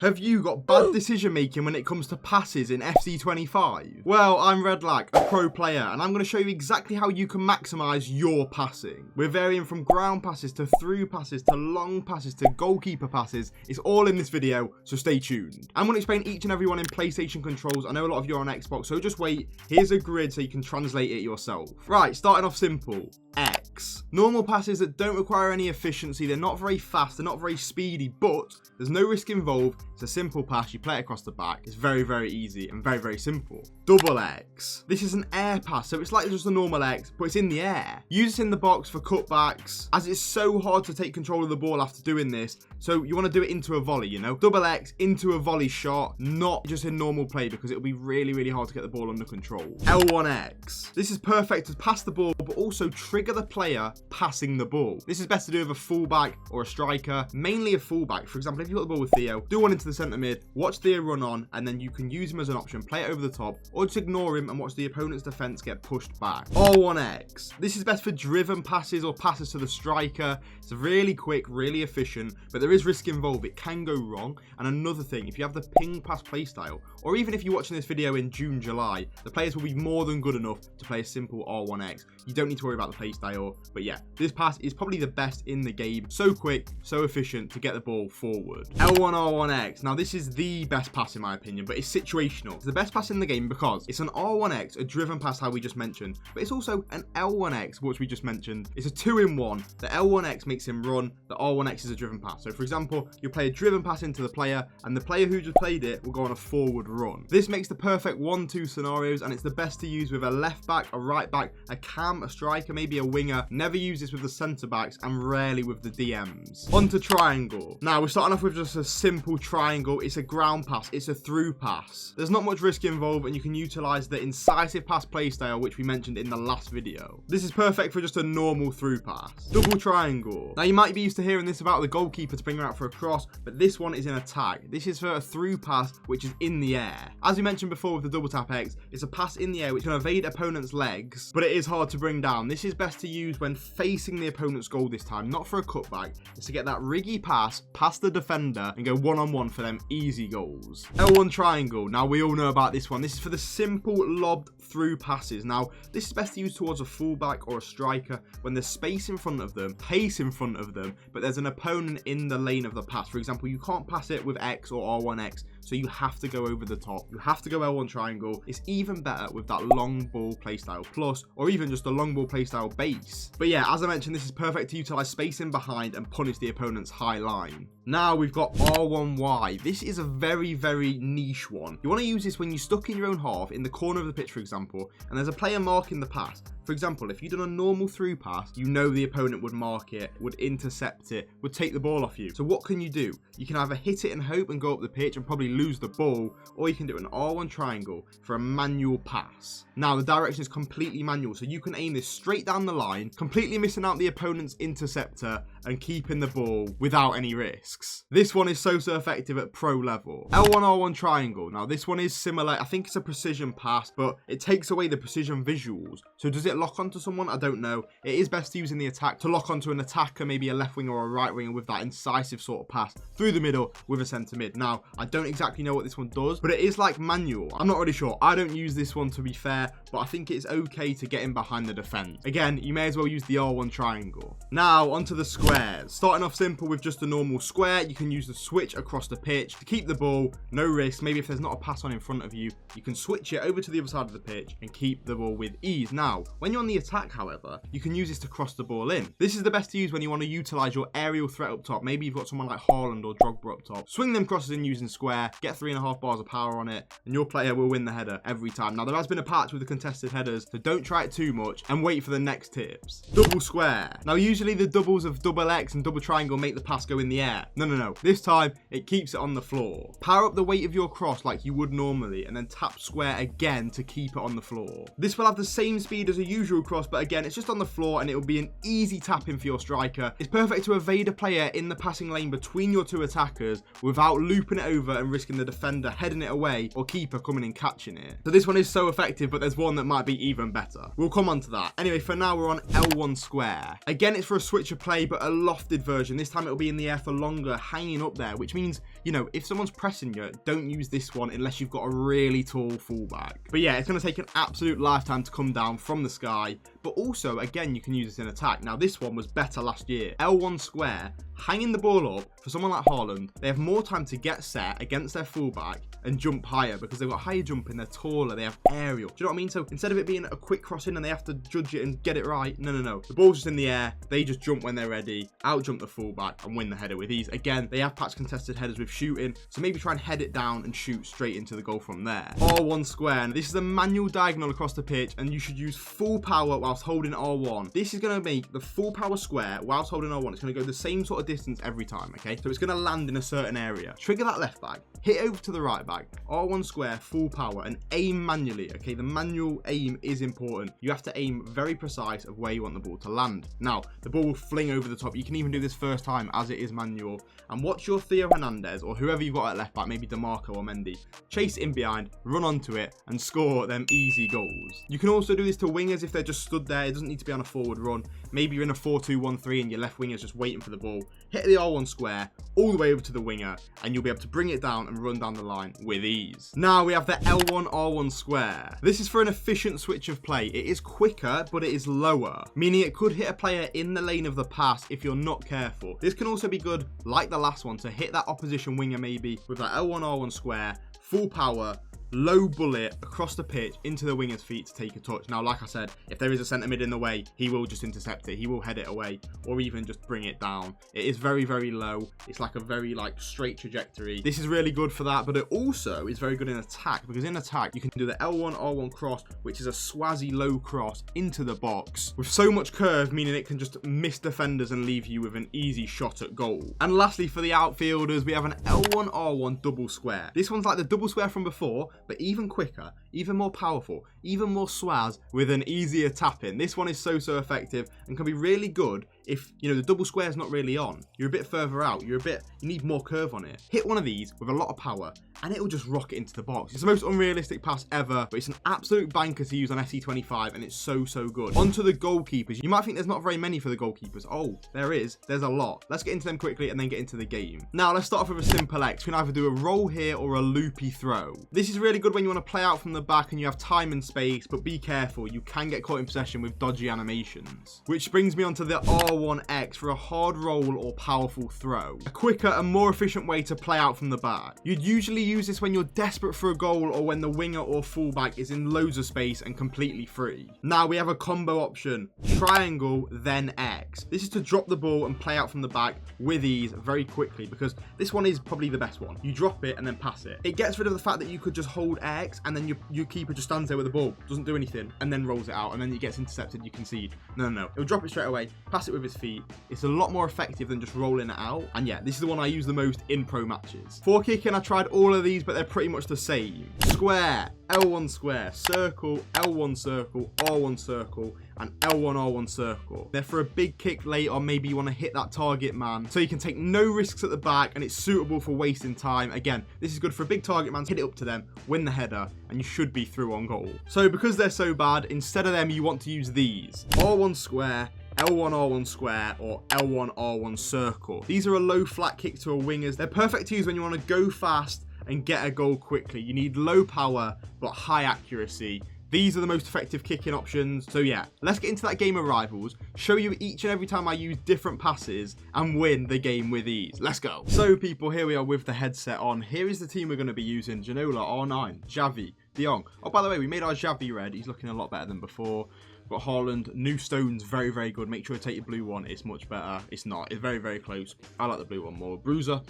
Have you got bad decision making when it comes to passes in FC25? Well, I'm RedLac, a pro player, and I'm going to show you exactly how you can maximise your passing. We're varying from ground passes to through passes to long passes to goalkeeper passes. It's all in this video, so stay tuned. I'm going to explain each and every one in PlayStation controls. I know a lot of you are on Xbox, so just wait. Here's a grid so you can translate it yourself. Right, starting off simple. X. Normal passes that don't require any efficiency. They're not very fast, they're not very speedy, but there's no risk involved. It's a simple pass, you play it across the back. It's very, very easy and very, very simple. Double X. This is an air pass, so it's like just a normal X, but it's in the air. Use this in the box for cutbacks, as it's so hard to take control of the ball after doing this, so you want to do it into a volley, you know? Double X into a volley shot, not just in normal play, because it'll be really, really hard to get the ball under control. L1X. This is perfect to pass the ball, but also trigger the player passing the ball. This is best to do with a fullback or a striker, mainly a fullback. For example, if you've got the ball with Theo, do one into the centre mid, watch Theo run on, and then you can use him as an option, play it over the top, or just ignore him and watch the opponent's defence get pushed back. R1X. This is best for driven passes or passes to the striker. It's really quick, really efficient, but there is risk involved. It can go wrong. And another thing, if you have the ping pass playstyle, or even if you're watching this video in June, July, the players will be more than good enough to play a simple R1X. You don't need to worry about the playstyle, but yeah, this pass is probably the best in the game. So quick, so efficient to get the ball forward. L1R1X. Now this is the best pass in my opinion, but it's situational. It's the best pass in the game because it's an R1X, a driven pass, how we just mentioned, but it's also an L1X, which we just mentioned. It's a 2-in-1. The L1X makes him run. The R1X is a driven pass. So for example, you play a driven pass into the player, and the player who just played it will go on a forward run. This makes the perfect 1-2 scenarios, and it's the best to use with a left back, a right back, a cam, a striker, maybe a winger. Never use this with the centre backs, and rarely with the DMs. On to triangle. Now we're starting off with just a simple triangle. It's a ground pass, it's a through pass. There's not much risk involved, and you can utilise the incisive pass playstyle, which we mentioned in the last video. This is perfect for just a normal through pass. Double triangle. Now you might be used to hearing this about the goalkeeper to bring her out for a cross, but this one is in attack. This is for a through pass, which is in the air. As we mentioned before with the double tap X, it's a pass in the air which can evade opponent's legs, but it is hard to bring down. This is best to use when facing the opponent's goal this time, not for a cutback. It's to get that riggy pass past the defender and go one-on-one for them easy goals. L1 triangle. Now we all know about this one. This is for the simple lobbed through passes. Now this is best to use towards a fullback or a striker when there's space in front of them, pace in front of them, but there's an opponent in the lane of the pass. For example, you can't pass it with X or R1X, so you have to go over the top. You have to go L1 triangle. It's even better with that long ball playstyle plus, or even just a long ball playstyle base. But yeah, as I mentioned, this is perfect to utilize space in behind and punish the opponent's high line. Now we've got R1Y. This is a very, very niche one. You want to use this when you're stuck in your own half in the corner of the pitch, for example, and there's a player marking the pass. For example, if you'd done a normal through pass, you know the opponent would mark it, would intercept it, would take the ball off you. So what can you do? You can either hit it and hope and go up the pitch and probably lose the ball, or you can do an R1 triangle for a manual pass. Now the direction is completely manual, so you can aim this straight down the line, completely missing out the opponent's interceptor and keeping the ball without any risks. This one is so effective at pro level. L1 R1 triangle. Now this one is similar. I think it's a precision pass, but it takes away the precision visuals. So does it lock onto someone? I don't know. It is best to use in the attack to lock onto an attacker, maybe a left winger or a right winger, with that incisive sort of pass through the middle with a centre mid. Now I don't exactly know what this one does, but it is like manual. I'm not really sure. I don't use this one, to be fair, but I think it's okay to get in behind the defence. Again, you may as well use the R1 triangle. Now onto the squares. Starting off simple with just a normal square, you can use the switch across the pitch to keep the ball, no risk. Maybe if there's not a pass on in front of you, you can switch it over to the other side of the pitch and keep the ball with ease. Now when you're on the attack, however, you can use this to cross the ball in. This is the best to use when you want to utilise your aerial threat up top. Maybe you've got someone like Haaland or Drogba up top. Swing them crosses in using square, get 3.5 bars of power on it, and your player will win the header every time. Now there has been a patch with the contested headers, so don't try it too much and wait for the next tips. Double square. Now usually the doubles of double X and double triangle make the pass go in the air. No. This time it keeps it on the floor. Power up the weight of your cross like you would normally, and then tap square again to keep it on the floor. This will have the same speed as a usual cross, but again, it's just on the floor and it will be an easy tap in for your striker. It's perfect to evade a player in the passing lane between your two attackers without looping it over and risking the defender heading it away or keeper coming and catching it. So this one is so effective, but there's one that might be even better. We'll come on to that. Anyway, for now we're on L1 square. Again, it's for a switch of play, but a lofted version. This time it'll be in the air for longer, hanging up there, which means, you know, if someone's pressing you, don't use this one unless you've got a really tall fullback. But yeah, it's going to take an absolute lifetime to come down from the sky. But also, again, you can use this in attack. Now, this one was better last year. L1 square, hanging the ball up for someone like Haaland. They have more time to get set against their fullback and jump higher because they've got higher jumping, they're taller, they have aerial. Do you know what I mean? So instead of it being a quick cross in and they have to judge it and get it right, no. The ball's just in the air, they just jump when they're ready, out jump the fullback and win the header with ease. Again, they have patch contested headers with shooting, so maybe try and head it down and shoot straight into the goal from there. R1 square, and this is a manual diagonal across the pitch and you should use full power whilst holding R1. This is going to make the full power square whilst holding R1. It's going to go the same sort of distance every time, okay? So it's going to land in a certain area. Trigger that left back, hit over to the right back, R1 square, full power, and aim manually, okay? The manual aim is important. You have to aim very precise of where you want the ball to land. Now, the ball will fling over the top. You can even do this first time as it is manual. And watch your Theo Hernandez or whoever you've got at left back, maybe DeMarco or Mendy, chase in behind, run onto it, and score them easy goals. You can also do this to wingers if they're just stood there. It doesn't need to be on a forward run. Maybe you're in a 4-2-1-3 and your left winger's just waiting for the ball. Hit the R1 square all the way over to the winger and you'll be able to bring it down and run down the line with ease. Now we have the L1 R1 square. This is for an efficient switch of play. It is quicker, but it is lower, meaning it could hit a player in the lane of the pass if you're not careful. This can also be good, like the last one, to hit that opposition winger maybe with that L1 R1 square, full power, low bullet across the pitch into the winger's feet to take a touch. Now, like I said, if there is a centre mid in the way, he will just intercept it. He will head it away or even just bring it down. It is very, very low. It's like a very straight trajectory. This is really good for that, but it also is very good in attack because in attack, you can do the L1 R1 cross, which is a swazzy low cross into the box with so much curve, meaning it can just miss defenders and leave you with an easy shot at goal. And lastly, for the outfielders, we have an L1 R1 double square. This one's like the double square from before, but even quicker, even more powerful, even more swaz with an easier tap in. This one is so effective and can be really good if, you know, the double square is not really on. You're a bit further out. You need more curve on it. Hit one of these with a lot of power and it'll just rocket into the box. It's the most unrealistic pass ever, but it's an absolute banker to use on FC25 and it's so good. On to the goalkeepers. You might think there's not very many for the goalkeepers. Oh, there is. There's a lot. Let's get into them quickly and then get into the game. Now, let's start off with a simple X. We can either do a roll here or a loopy throw. This is really good when you want to play out from the back and you have time and space, but be careful. You can get caught in possession with dodgy animations. Which brings me on to the R1X for a hard roll or powerful throw. A quicker and more efficient way to play out from the back. You'd usually use this when you're desperate for a goal or when the winger or fullback is in loads of space and completely free. Now we have a combo option, triangle then X. This is to drop the ball and play out from the back with ease very quickly because this one is probably the best one. You drop it and then pass it. It gets rid of the fact that you could just hold X and then your keeper just stands there with the ball, doesn't do anything, and then rolls it out and then it gets intercepted, you concede. No. He'll drop it straight away, pass it with his feet. It's a lot more effective than just rolling it out. And yeah, this is the one I use the most in pro matches. For kicking, I tried all of these, but they're pretty much the same. Square, L1 square, circle, L1 circle, R1 circle, and L1 R1 circle. They're for a big kick late or maybe you want to hit that target man. So you can take no risks at the back and it's suitable for wasting time. Again, this is good for a big target man. Hit it up to them, win the header, and you should be through on goal. So because they're so bad, instead of them, you want to use these. R1 square, L1 R1 square, or L1 R1 circle. These are a low flat kick to a wingers. They're perfect to use when you want to go fast and get a goal quickly. You need low power but high accuracy. These are the most effective kicking options. So yeah, let's get into that game of rivals, show you each and every time I use different passes and win the game with ease. Let's go. So people, here we are with the headset on. Here is the team we're going to be using. Ginola, R9, Xavi, De Jong. Oh, by the way, we made our Xavi red. He's looking a lot better than before. Got Haaland, new stones, very good. Make sure to take your blue one. It's much better. It's not. It's very close. I like the blue one more. Bruiser.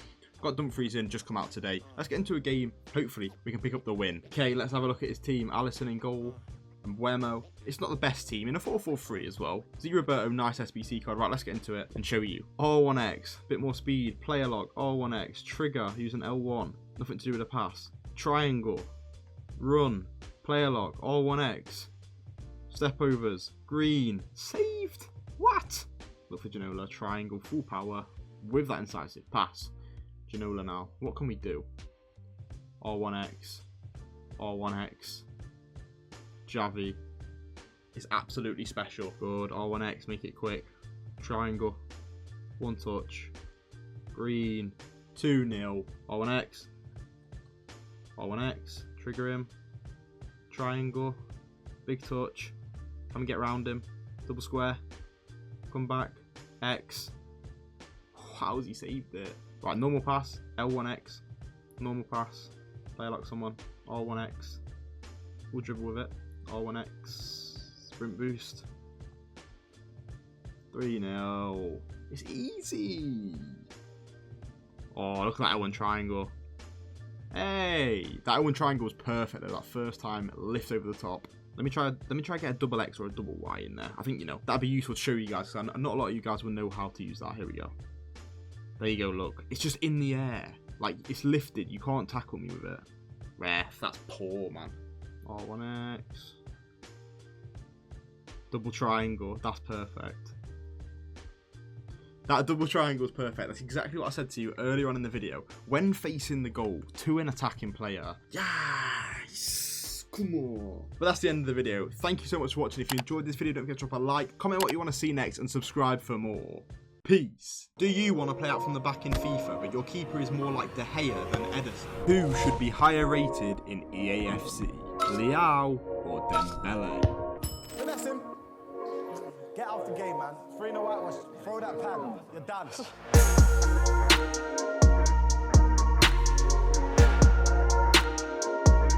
Got Dumfries in, just come out today. Let's get into a game. Hopefully, we can pick up the win. Okay, let's have a look at his team. Alisson in goal. And Buemo. It's not the best team. In a 4-4-3 as well. Roberto, nice SBC card. Right, let's get into it and show you. R1X. Bit more speed. Player lock. R1X. Trigger. Using L1. Nothing to do with a pass. Triangle. Run. Player lock. R1X. Step overs. Green. Saved. What? Look for Ginola. Triangle. Full power. With that incisive pass. Ginola now. What can we do? R1X. R1X. Xavi is absolutely special. Good. R1X. Make it quick. Triangle. One touch. Green. 2-0. R1X. R1X. Trigger him. Triangle. Big touch. Come and get around him. Double square. Come back. X. How's he saved it? Right, normal pass. L1X. Normal pass. Play like someone. R1X. We'll dribble with it. R1X. Sprint boost. 3-0. It's easy. Oh, look at that L1 triangle. Hey, that L1 triangle was perfect though. That first time lift over the top. Let me try get a double X or a double Y in there. I think, you know, that'd be useful to show you guys, because not a lot of you guys will know how to use that. Here we go. There you go, look. It's just in the air. Like, it's lifted. You can't tackle me with it. Ref, that's poor, man. R1X. Double triangle. That's perfect. That double triangle is perfect. That's exactly what I said to you earlier on in the video. When facing the goal to an attacking player. Yes! Come on. But that's the end of the video. Thank you so much for watching. If you enjoyed this video, don't forget to drop a like, comment what you want to see next, and subscribe for more. Peace. Do you want to play out from the back in FIFA, but your keeper is more like De Gea than Ederson? Who should be higher rated in EAFC? Leao or Dembele? Finesse him. Get out the game, man. 3-0 whitewash. Throw that pad. You're done.